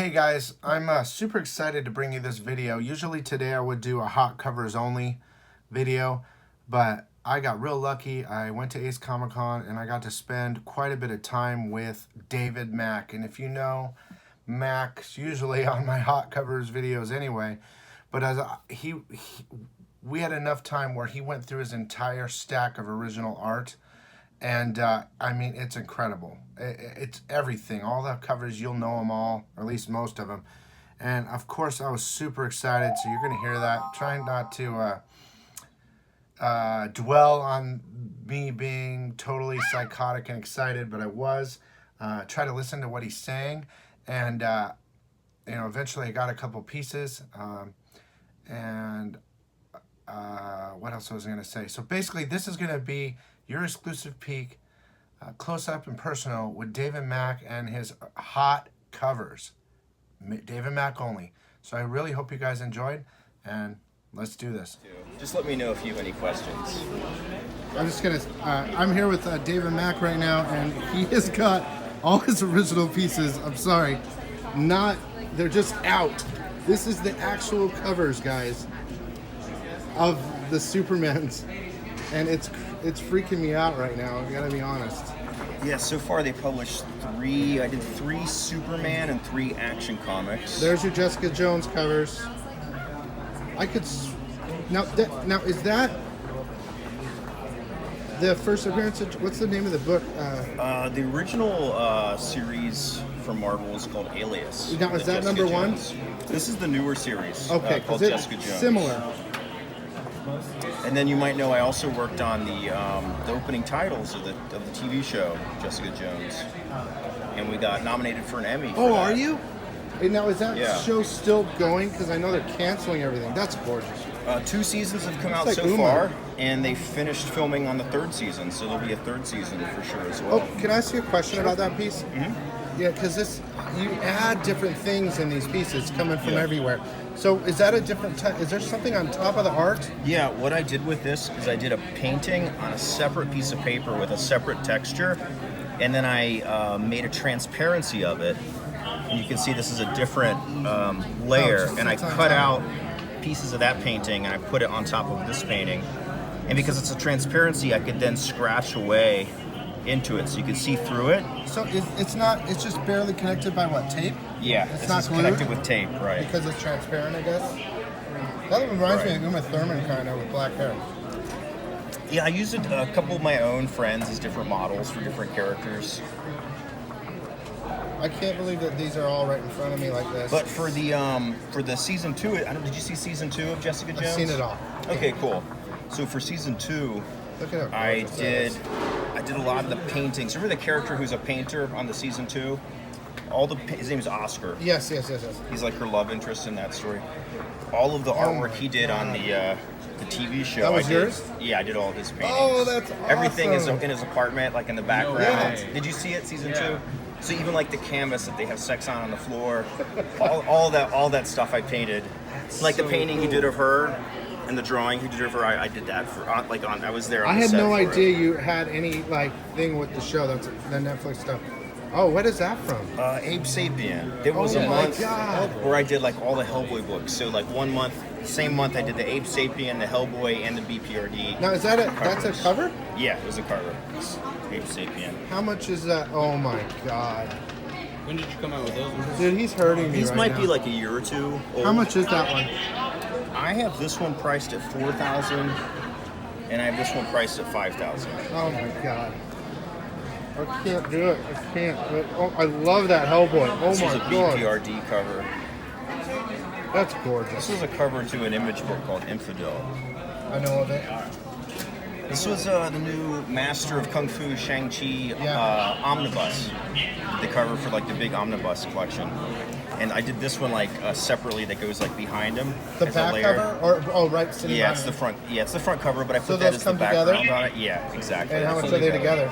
Hey guys, I'm super excited to bring you this video. Usually today I would do a hot covers only video, but I got real lucky. I went to Ace Comic Con and I got to spend quite a bit of time with David Mack. And if you know, Mack's usually on my hot covers videos anyway, but as we had enough time where he went through his entire stack of original art. And I mean, it's incredible. It's everything. All the covers, you'll know them all, or at least most of them. And of course, I was super excited. So you're going to hear that. Trying not to dwell on me being totally psychotic and excited, but I was. Try to listen to what he's saying, and eventually I got a couple pieces. What else was I going to say? So basically, this is going to be your exclusive peek, close up and personal with David Mack and his hot covers. David Mack only. So I really hope you guys enjoyed, and let's do this. Just let me know if you have any questions. I'm here with David Mack right now, and he has got all his original pieces. I'm sorry, they're just out. This is the actual covers, guys, of the Supermans. And it's freaking me out right now, I gotta be honest. Yeah, so far they published I did 3 Superman and 3 Action Comics. There's your Jessica Jones covers. Now is that the first appearance of, what's the name of the book? The original series from Marvel is called Alias. Now, is that number 1? This is the newer series, okay, called Jessica Jones. Similar. And then you might know I also worked on the opening titles of the TV show Jessica Jones, and we got nominated for an Emmy. Oh, are you? And now is that show still going? Because I know they're canceling everything. That's gorgeous. 2 seasons have come out so far, and they finished filming on the 3rd season, so there'll be a 3rd season for sure as well. Oh, can I ask you a question about that piece? Mm-hmm. Yeah, because you add different things in these pieces coming from everywhere. So is that a different is there something on top of the art? Yeah, what I did with this is I did a painting on a separate piece of paper with a separate texture, and then I made a transparency of it. And you can see this is a different layer, and I cut out pieces of that painting and I put it on top of this painting. And because it's a transparency, I could then scratch away into it so you can see through it. So it's just barely connected by what, tape? Yeah, it's not connected with tape, right? Because it's transparent, I guess. That reminds me of Uma Thurman kind of with black hair. Yeah, I used a couple of my own friends as different models for different characters. I can't believe that these are all right in front of me like this. But for the season 2, did you see season 2 of Jessica Jones? I've seen it all. Okay, cool. So for season 2, look at how I did a lot of the paintings. Remember the character who's a painter on the season 2? His name is Oscar. Yes. He's like her love interest in that story. All of the artwork he did on the TV show. That was yours? Yeah, I did all of his paintings. Oh, that's awesome. Everything is in his apartment, like in the background. Yeah. Did you see it, season 2? So even like the canvas that they have sex on the floor, all that stuff I painted. Like the painting he did of her, and the drawing he did of her, I did that for I was there. On I the had set no for idea it. you had any thing with the show. That's the Netflix stuff. Oh, what is that from? Abe Sapien. There was a month where I did like all the Hellboy books. So like same month I did the Abe Sapien, the Hellboy, and the BPRD. Now that's a cover? Yeah, it was a cover. It's Abe Sapien. How much is that? Oh my god. When did you come out with those ones? Dude, he's hurting me. These right might now. be like a year or 2 old. How much is that one? I have this one priced at $4,000, and I have this one priced at $5,000. Oh my god. I can't do it. I can't. Oh, I love that Hellboy. Oh This my is a god. BPRD cover. That's gorgeous. This is a cover to an image book called Infidel. I know of it. This was the new Master of Kung Fu Shang-Chi omnibus. The cover for like the big omnibus collection. And I did this one like separately that goes like behind him. The back cover? Right, sitting Yeah, it's behind the front. Yeah, it's the front cover, but I So put that those as the come background together? on it. Yeah, exactly. And how much are they together?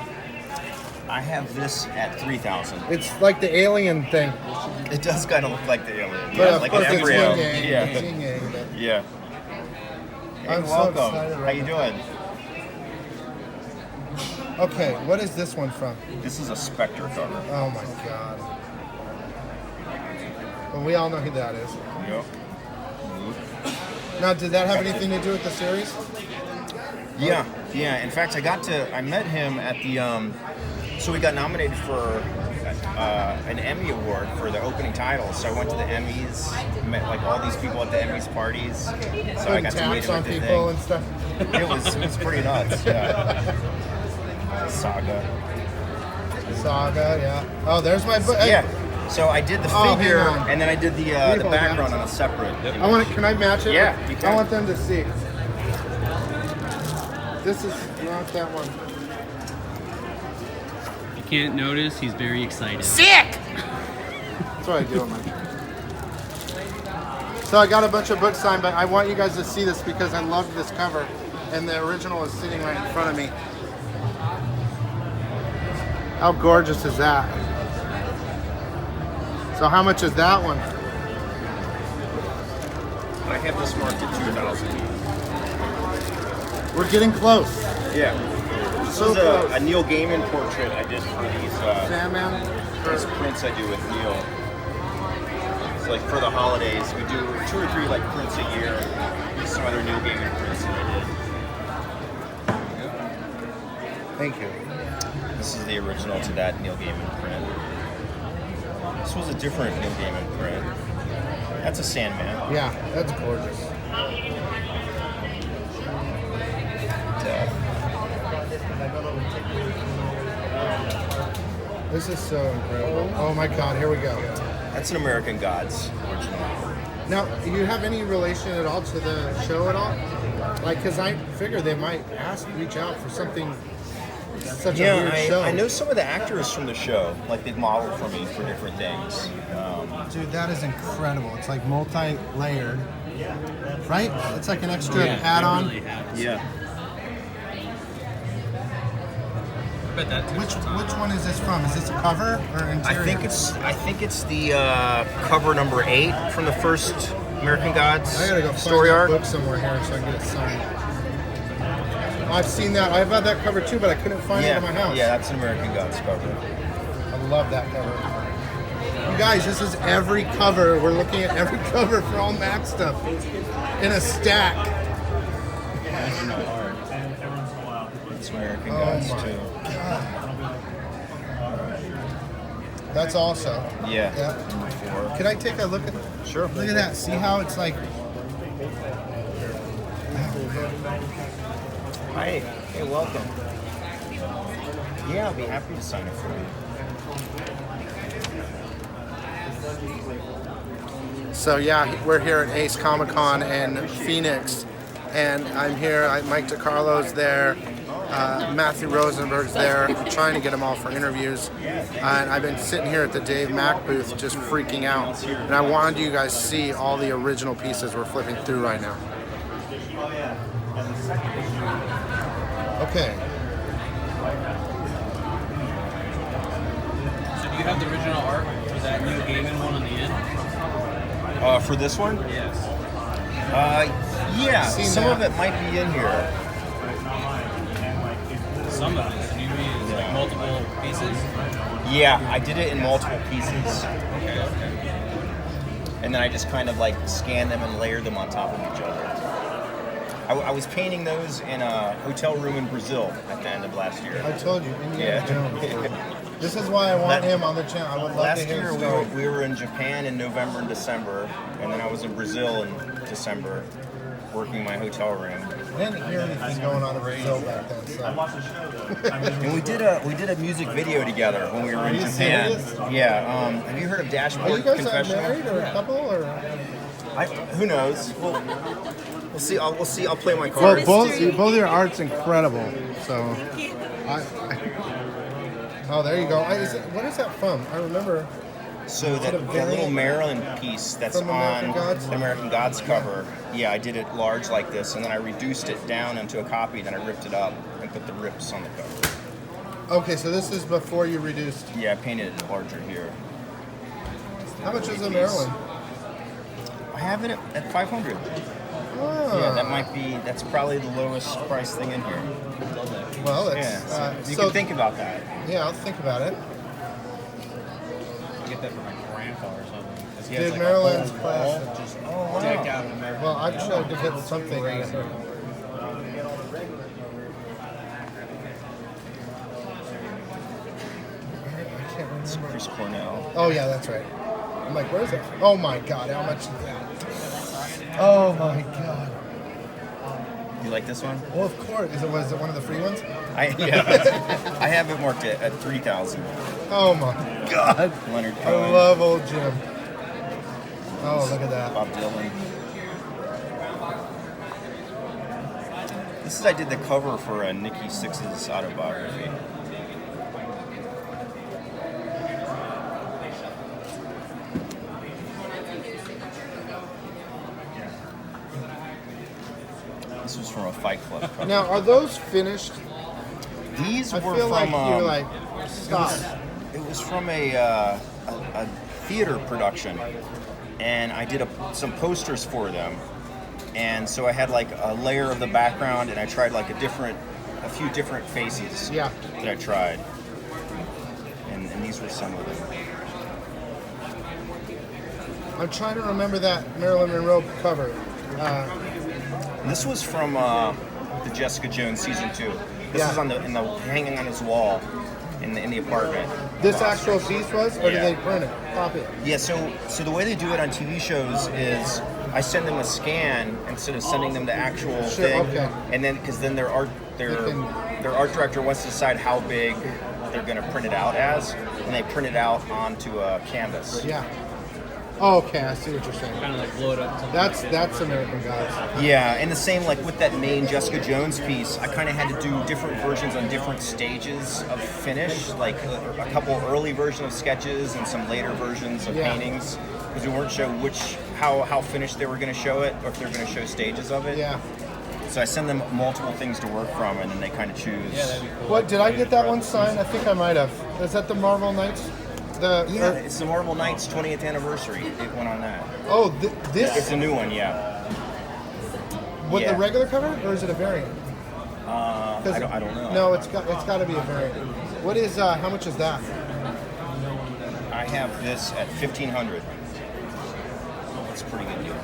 I have this at $3,000. It's like the alien thing. It does kind of look like the alien. But Yeah, of like course an it's embryo. yin-yang. Yeah. It's yin-yang, but Yeah. Hey, I'm so welcome. excited How right you now. doing? Okay, what is this one from? This is a Spectre cover. Oh my god. Well, we all know who that is. Yep. Now, did that have anything to do with the series? Yeah, yeah. In fact, I met him at the, so we got nominated for an Emmy Award for the opening title. So I went to the Emmys, met like all these people at the Emmys parties. So I got to meet Taps him on at the people thing. and stuff. It was pretty nuts. Yeah. Saga. Saga, yeah. Oh, there's my book. Hey, Yeah. So I did the Oh, figure, hang on. and then I did the Beautiful, background man. on a separate. I want. Can I match it? Yeah, you can. I want them to see. This is not that one. You can't notice, he's very excited. Sick. That's what I do on my. So I got a bunch of books signed, but I want you guys to see this because I love this cover, and the original is sitting right in front of me. How gorgeous is that? So how much is that one? I have this marked at 2,000. We're getting close. Yeah. This So is close. a Neil Gaiman portrait I did for these Sandman. these prints I do with Neil. So like for the holidays, we do 2 or 3 like prints a year. There's some other Neil Gaiman prints that I Thank you. did. This is the original to that Neil Gaiman print. This was a different Neil Gaiman print. That's a Sandman. Yeah, that's gorgeous. This is so incredible. Oh my God, here we go. That's an American Gods original. Now, do you have any relation at all to the show at all? Like, because I figure they might reach out for something, such a weird show. I know some of the actors from the show. Like they've modeled for me for different things. Dude, that is incredible. It's like multi-layered, right? It's like an extra add-on. Really have. Yeah. I bet that Which one is this from? Is this a cover or interior? I think it's the cover number 8 from the first American Gods I gotta go story find that arc. book somewhere here so I can get it signed. I've seen that. I've had that cover too, but I couldn't find it in my house. Yeah, that's an American Gods cover. I love that cover. You guys, this is every cover. We're looking at every cover for all Mack stuff in a stack. It's American Oh Gods my too. That's also. Yeah. Yeah. Number 4. Can I take a look at? Sure. Look at that. See how it's like. Hi. Hey, welcome. Yeah, I'll be happy to sign it for you. So yeah, we're here at Ace Comic Con in Phoenix, and I'm here. Mike DiCarlo's there, Matthew Rosenberg's there. I'm trying to get them all for interviews, and I've been sitting here at the Dave Mack booth just freaking out. And I wanted you guys to see all the original pieces we're flipping through right now. Okay. So do you have the original art for that Neil Gaiman one on the end? For this one? Yes. Yeah. Seen Some that. of it might be in here. Some of it. Do you mean like multiple pieces? Yeah, I did it in multiple pieces, Okay, okay. and then I just kind of like scanned them and layered them on top of each other. I was painting those in a hotel room in Brazil at the end of last year. I told you, Indiana Yeah. Jones. This is why I want him on the channel. I would love to Last hear year his we story. were in Japan in November and December, and then I was in Brazil in December, working my hotel room. I didn't hear anything going on in Brazil back then. So. And we did a music video together when we were in Are you Japan. serious? Yeah. Have you heard of Are Dashboard you guys Confessional? married or a couple or? Who knows? We'll see. We'll see. I'll play my Well, cards. both your art's incredible. So, oh, there you go. What is that from? I remember. So that a little variant Maryland piece that's from American on Gods? the American Gods cover, yeah, I did it large like this, and then I reduced it down into a copy, then I ripped it up and put the rips on the cover. Okay, so this is before you reduced. Yeah, I painted it larger here. How much is a Maryland? I have it at 500. Oh. Yeah, that's probably the lowest price thing in here. Well, Yeah, it's, so you so- can think about that. Yeah, I'll think about it. I get that from my grandpa or something. He has Dude, like Maryland's a whole wall classic. just wow. decked out in American. Well, I tried to get something. Crazy. I can't It's remember. Chris Cornell. Oh yeah, that's right. I'm like, where is it? Oh my god, how much is that? Oh my god. You like this one? Well, of course. Was it one of the free ones? Yeah. I have it marked at 3,000. Oh my god. Leonard I Cohen. love old Jim. Oh, look at that. Bob Dylan. This is I did the cover for Nikki Sixx's autobiography. This was from a Fight Club cover. Now, are those finished? These I were feel like from you're like, stop. it was from a theater production, and I did some posters for them. And so I had like a layer of the background, and I tried like a few different faces Yeah. that I tried. And these were some of them. I'm trying to remember that Marilyn Monroe cover. This was from the Jessica Jones season 2. This Yeah. is hanging on his wall in the apartment. This actual piece was, or did Yeah. they print it? Copy it. Yeah, so the way they do it on TV shows is I send them a scan instead of sending them the actual Sure, thing, okay. and then because then their art director wants to decide how big they're going to print it out as, and they print it out onto a canvas. Yeah. Oh, okay, I see what you're saying. Kind of like blow it up. To That's American Gods. Yeah, and the same like with that main Jessica Jones piece, I kind of had to do different versions on different stages of finish, like a couple early versions of sketches and some later versions of Yeah. paintings, because we weren't sure how finished they were going to show it, or if they were going to show stages of it. Yeah. So I send them multiple things to work from, and then they kind of choose. Yeah, that'd be cool. What, did I get that one signed? I think I might have. Is that the Marvel Knights? Yeah, it's the Marvel Knights 20th anniversary. It went on that. Oh, It's this? a new one, yeah. With yeah. the regular cover, or is it a variant? I don't know. No, it's got to be a variant. What is? How much is that? I have this at $1,500. That's a pretty good deal.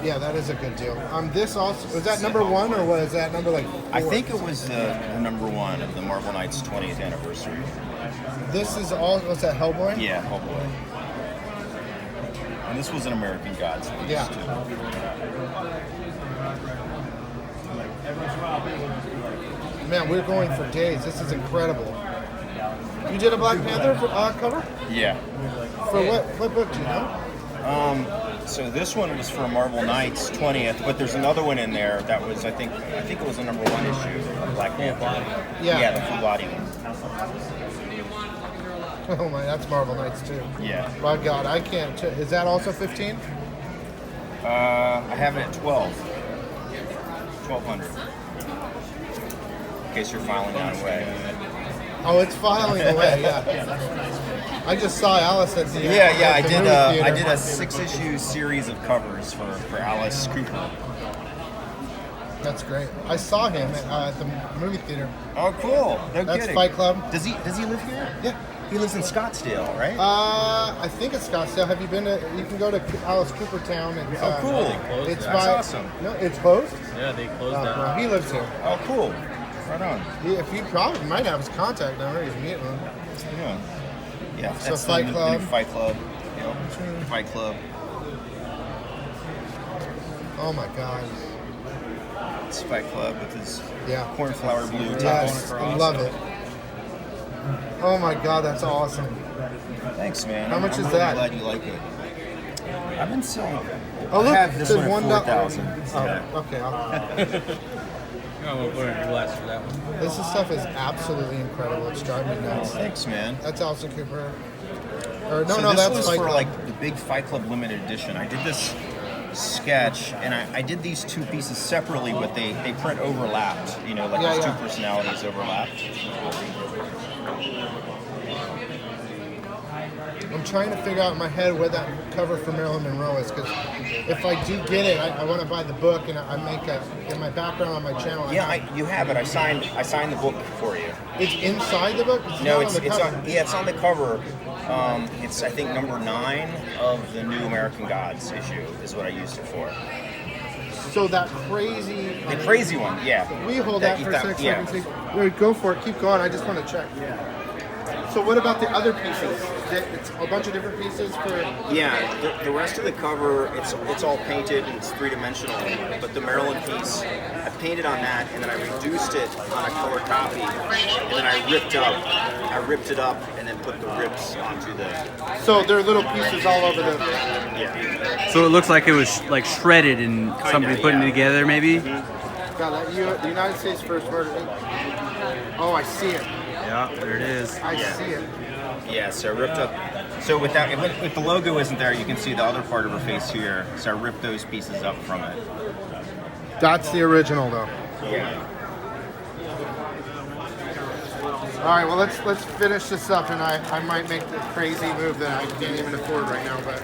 Yeah, that is a good deal. This also was that number one, or was that number like? 4? I think it was the number 1 of the Marvel Knights 20th anniversary. This is all. Was that Hellboy? Yeah, oh boy. And this was an American Gods piece Yeah. too. Man, we're going for days. This is incredible. You did a Black Panther cover Yeah. for what book? Do you know? So this one was for Marvel Knights 20th, but there's another one in there that was I think it was the number 1 issue of Black Panther. Yeah. Yeah, the full body one. Oh my, that's Marvel Knights too. Yeah. My God, I can't. Is that also 15? I have it at 1200. In case you're filing that away. Oh, it's filing away. Yeah. I just saw Alice at the. Yeah, at I the did. movie I theater. did a 6-issue series of covers for Alice Cooper. That's great. I saw him at the movie theater. Oh, cool! No That's kidding. Fight Club. Does he live here? Yeah. He lives in Scottsdale, right? I think it's Scottsdale. Have you been to? You can go to Alice Cooper Town. It's, Oh, cool. They closed It's that. That's by. awesome. No, it's closed. Yeah, they closed Oh, that. well, he lives here. Oh, cool. Right on. If you probably might have his contact number, you can get one. Yeah. Yeah. So That's Fight the Club. new Fight Club. Yep. Fight Club. Oh my God. It's Fight Club with his Yeah. cornflower blue top. Yes, I love it. Oh my God, that's awesome. Thanks, man. How much I'm is really that? glad you like it. I've been selling. Oh look, I have it this says one at $4,000. Oh, okay. I'm gonna put it in glass for that one. This stuff is absolutely incredible. It's driving me nuts. Thanks, man. That's Alice Cooper. Or no, So no, this that's was Fight for Club. like the big Fight Club limited edition. I did this sketch, and I did these two pieces separately, but they print overlapped. You know, like Yeah, these yeah. two personalities overlapped. I'm trying to figure out in my head where that cover for Marilyn Monroe is, because if I do get it, I want to buy the book, and I make in my background on my channel. Yeah, you have it. I signed the book for you. It's inside the book. No, not on the cover. it's on the cover. It's I think number 9 of the New American Gods issue is what I used it for. So that crazy. The crazy one, yeah. We hold that for 6 yeah. seconds. Wait, go for it. Keep going. I just want to check. So what about the other pieces? It's a bunch of different pieces for. Yeah, the rest of the cover, it's all painted and it's 3-dimensional. But the Maryland piece, I painted on that and then I reduced it on a color copy, and then I ripped it up and then put the rips onto the. So there are little pieces all over the. Yeah. So it looks like it was like shredded and somebody putting it together, maybe. God, the United States first murder. Oh, I see it. Yeah, there it is. I see it. Yeah, so I ripped up. So with the logo isn't there, you can see the other part of her face here. So I ripped those pieces up from it. That's the original, though. Yeah. All right, well let's finish this up, and I might make the crazy move that I can't even afford right now, but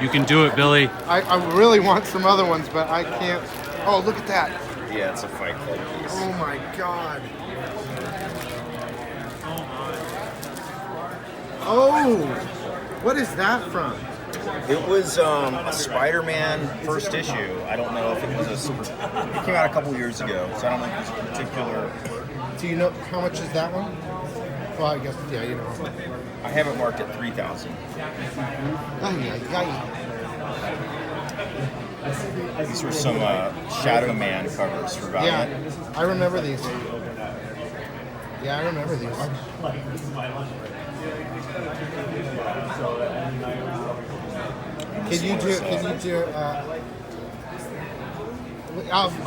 You can do it, Billy. I really want some other ones, but I can't. Oh, look at that! Yeah, it's a Fight Club piece. Oh my God! Oh, what is that from? It was a Spider-Man first issue. I don't know if it was it came out a couple years ago, so I don't know if it was a particular. Do you know how much is that one? Well, I guess yeah, you know. I have it marked at 3,000. These were some Shadow Man covers for Valiant. Yeah, I remember these. Yeah, I remember these. Can you do?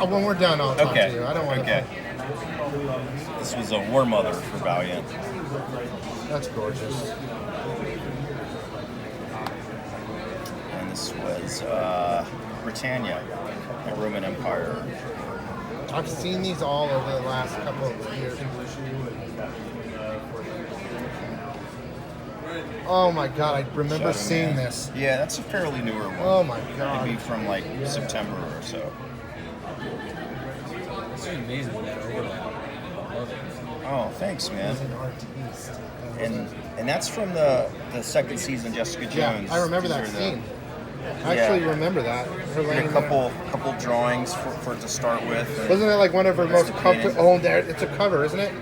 When we're done, I'll talk to you. I don't want to. This was a War Mother for Valiant. That's gorgeous. And this was Britannia, the Roman Empire. I've seen these all over the last couple of years. Oh my God, I remember seeing this. Yeah, that's a fairly newer one. Oh my God. Maybe from like September or so. It's amazing that overlap. I love it. Oh, thanks, man. And that's from the second season of Jessica Jones. Yeah, I remember that scene. I actually remember that. Her a couple drawings for it to start with. Wasn't it like one of her most comfortable? Oh, there, it's a cover, isn't it?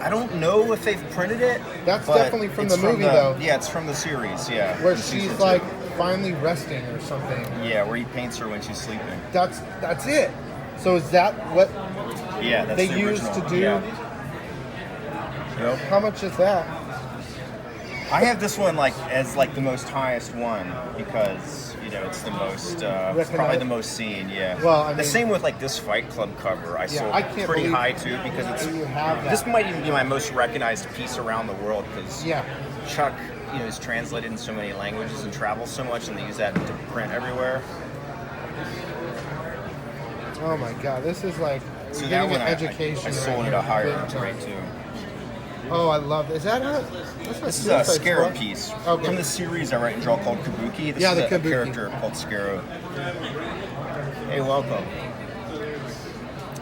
I don't know if they've printed it. That's definitely from the movie, though. Yeah, it's from the series. Yeah, where she's like finally resting or something. Yeah, where he paints her when she's sleeping. That's it. So is that what? Yeah, that's they the used original. to do. Yeah. Yep. How much is that? I have this one as the most highest one because it's the most probably the most seen. Yeah. Well, I mean, the same with this Fight Club cover. I sold pretty high too because this might even be my most recognized piece around the world because Chuck is translated in so many languages and travels so much, and they use that to print everywhere. Oh my God, this is like so getting an education. I sold it a higher rate too. Oh, I love this. Is that this is a Scarab piece from the series I write and draw called Kabuki. This is a character called Scarab. Hey, welcome.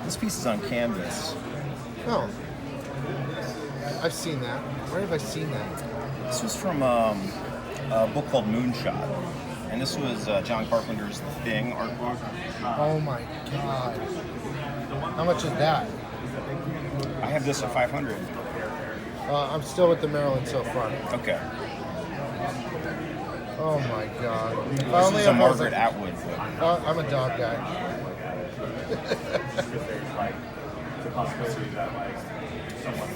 This piece is on canvas. Oh, I've seen that. Where have I seen that? This was from a book called Moonshot, and this was John Carpenter's The Thing artwork. Oh my God! How much is that? I have this at $500. I'm still with the Maryland so far. Okay. Oh my God. This is a Margaret Atwood book. I'm a dog guy. Oh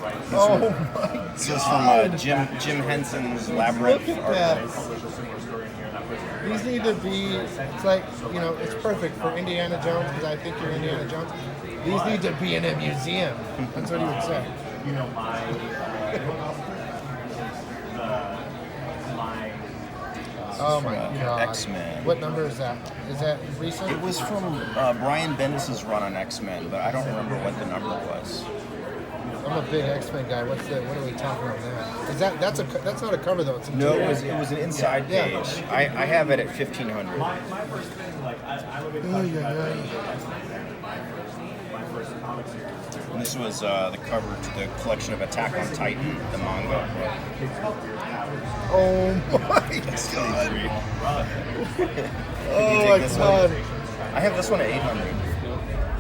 my God. This is from Jim Henson's Labyrinth artwork. These need to be, it's like, it's perfect for Indiana Jones because I think you're Indiana Jones. These need to be in a museum. That's what he would say. Oh my God. X-Men. What number is that? Is that recent? It was from Brian Bendis' run on X-Men, but I don't remember what the number was. I'm a big X-Men guy. What are we talking about now? Is that's not a cover though? It's a No, it was an inside Yeah. page. I have it at 1,500. And this was the cover to the collection of Attack on Titan, the manga. Oh my god! Oh my god! I have this one at 800.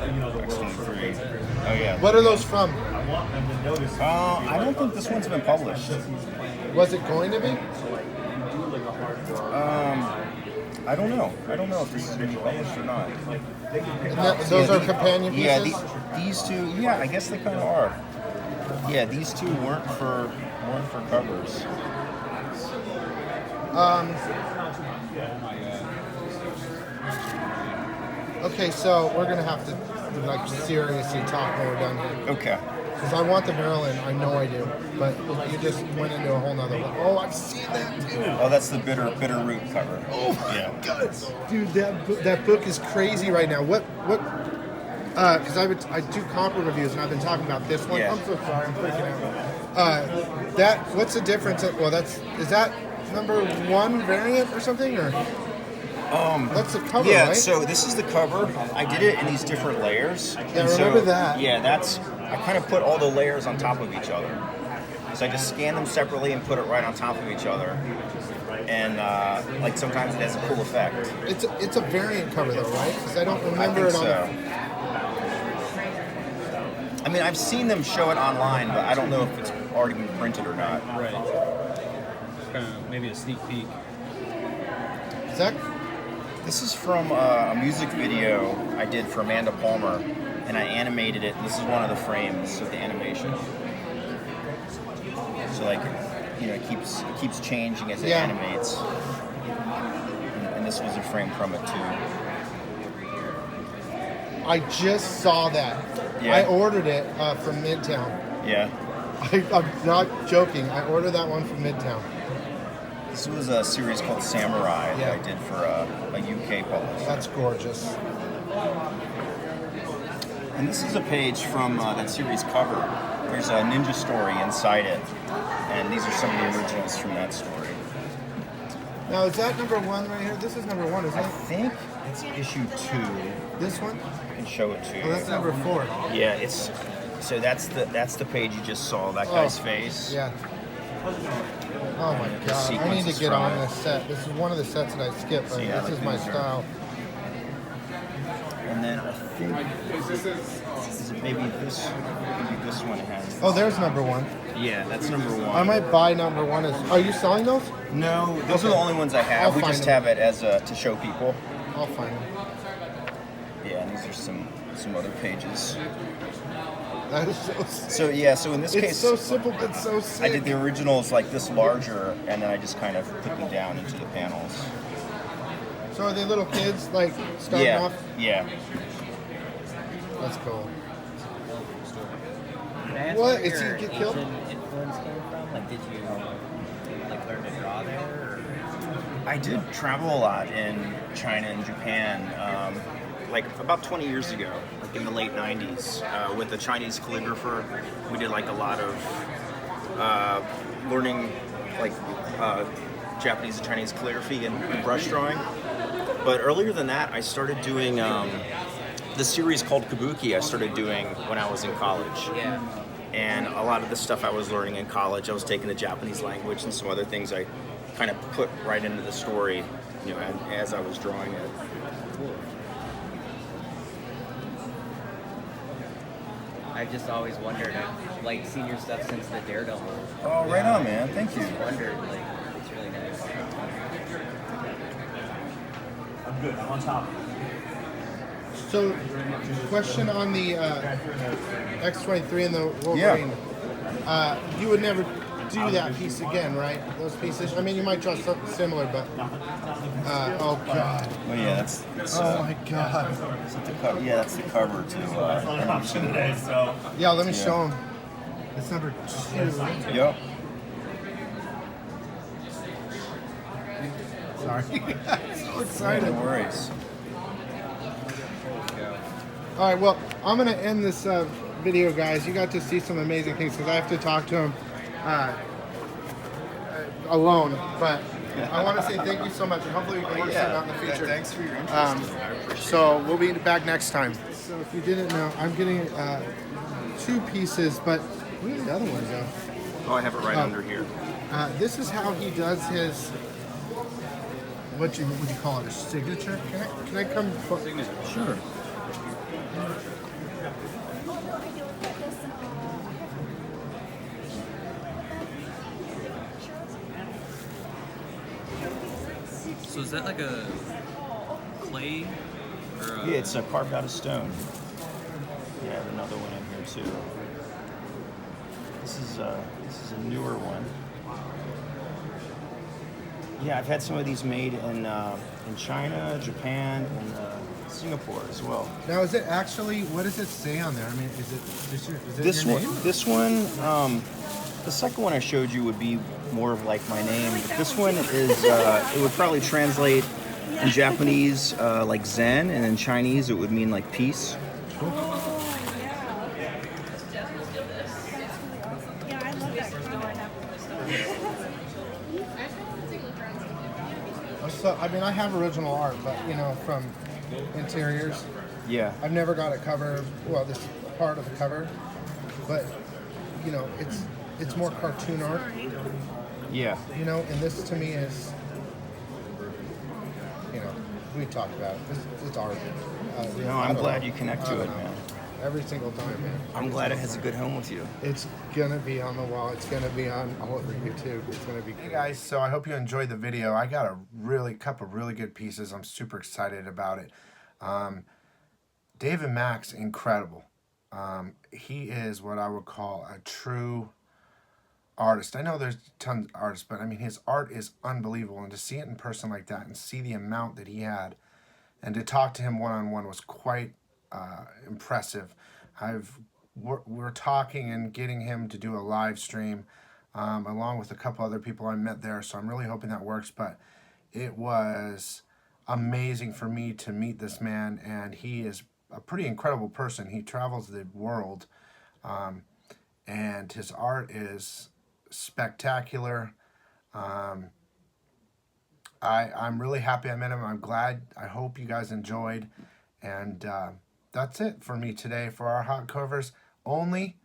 X23. Oh yeah. What are those from? I don't think this one's been published. Was it going to be? I don't know. I don't know if this is going to be published or not. Those are companion pieces? Yeah, these two. Yeah, I guess they kind of are. Yeah, these two weren't for covers. Okay, so we're gonna have to like seriously talk when we're done here. Okay. Because I want the Maryland, I know I do, but you just went into a whole nother one. Oh, I've seen that too. Oh, that's the bitter root cover. Oh my Yeah. god, dude, that book is crazy right now. What? Because I do comp reviews and I've been talking about this one. Yeah. I'm so sorry, I'm freaking out. What's the difference? Is that number 1 variant or something or? That's the cover, Yeah, right? so this is the cover. I did it in these different layers. Yeah, And remember that. Yeah, I kind of put all the layers on top of each other. So I just scan them separately and put it right on top of each other. And like sometimes it has a cool effect. It's a variant cover though, right? Because I don't I remember think it on. so. I mean, I've seen them show it online, but I don't know if it's already been printed or not. Right. Kind of maybe a sneak peek. Is that? This is from a music video I did for Amanda Palmer, and I animated it. This is one of the frames of the animation. So like, you know, it keeps changing as it Yeah. animates. And this was a frame from it too. I just saw that. Yeah. I ordered it from Midtown. Yeah. I'm not joking. I ordered that one from Midtown. This was a series called Samurai Yeah. that I did for a UK publisher. That's gorgeous. And this is a page from that series cover. There's a ninja story inside it. And these are some of the originals from that story. Now, is that number 1 right here? This is number 1, isn't I it? think it's issue 2. This one? I can show it to you. Oh, that's number 4. Yeah, so that's the page you just saw, that guy's face. Yeah. Oh my The god. I need sequence to is get from on it. this set. This is one of the sets that I skipped. So, Like, yeah, this like is my these are- style. And then I think maybe this one has. Oh, there's number 1. Yeah, that's number 1. I might buy number 1. Are you selling those? No, those are the only ones I have. I'll We find just them. have it as to show people. I'll find them. Yeah, and these are some other pages. That is so sick. So yeah, so in this It's case, so simple but so sick. I did the originals like this larger, and then I just kind of put them down into the panels. So are they little kids, like, starting Yeah, off? yeah. That's cool. Can I ask What? where Is he your get killed? Asian influence came from? Like, did you like learn to draw there? Or? I did travel a lot in China and Japan, like about 20 years ago, like in the late 90s, with a Chinese calligrapher. We did like a lot of learning like Japanese and Chinese calligraphy and brush drawing. But earlier than that, I started doing the series called Kabuki I started doing when I was in college. Yeah. And a lot of the stuff I was learning in college, I was taking the Japanese language and some other things I kind of put right into the story, you know, as I was drawing it. I've just always wondered. I've like seen your stuff since the Daredevil. Oh, right on, man. Thank you. Just wondered, like, it's really nice. I'm good. I'm on top. So, question on the X23 and the Wolverine. You would never do that piece again, right? Those pieces. I mean, you might draw something similar, but oh god. Well, yeah, that's Oh my god. yeah, that's the cover to Today, so Yeah, let me Yeah. show him. It's number 2. Yep. Sorry. So No excited. worries. All right, well, I'm going to end this video, guys, you got to see some amazing things because I have to talk to him alone. But I want to say thank you so much, and hopefully we can work something out in the future. Thanks for your interest. So we'll be back next time. So if you didn't know, I'm getting 2 pieces, but where did the other one go? Oh, I have it right under here. This is how he does his. What you call it? A signature? Can I come? Signature. Sure. So is that like a clay? Or a... Yeah, it's carved out of stone. Yeah, I have another one in here too. This is a newer one. Yeah, I've had some of these made in China, Japan, and Singapore as well. Now, is it actually? What does it say on there? I mean, is it your name? This one, the second one I showed you would be more of like my name. But this one is, it would probably translate in Japanese like Zen, and in Chinese it would mean like peace. So, I mean, I have original art, but from interiors. Yeah. I've never got a cover. Well, this part of the cover, but it's more cartoon art. Yeah. And this to me is, we talked about it. It's art. I'm glad you connect to it, man. Every single time, man. I'm glad it has a good home with you. It's gonna be on the wall. It's gonna be on all over YouTube. It's gonna be. Hey guys, so I hope you enjoyed the video. I got a couple really good pieces. I'm super excited about it. David Mack's incredible. He is what I would call a true artist. I know there's tons of artists, but I mean his art is unbelievable. And to see it in person like that, and see the amount that he had, and to talk to him one-on-one was quite impressive. We're talking and getting him to do a live stream along with a couple other people I met there, so I'm really hoping that works. But it was amazing for me to meet this man, and he is a pretty incredible person. He travels the world, and his art is spectacular. I'm really happy I met him. I'm glad. I hope you guys enjoyed, and that's it for me today for our hot covers. Only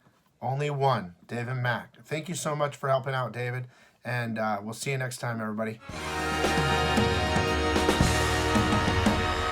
one, David Mack. Thank you so much for helping out, David, and we'll see you next time, everybody.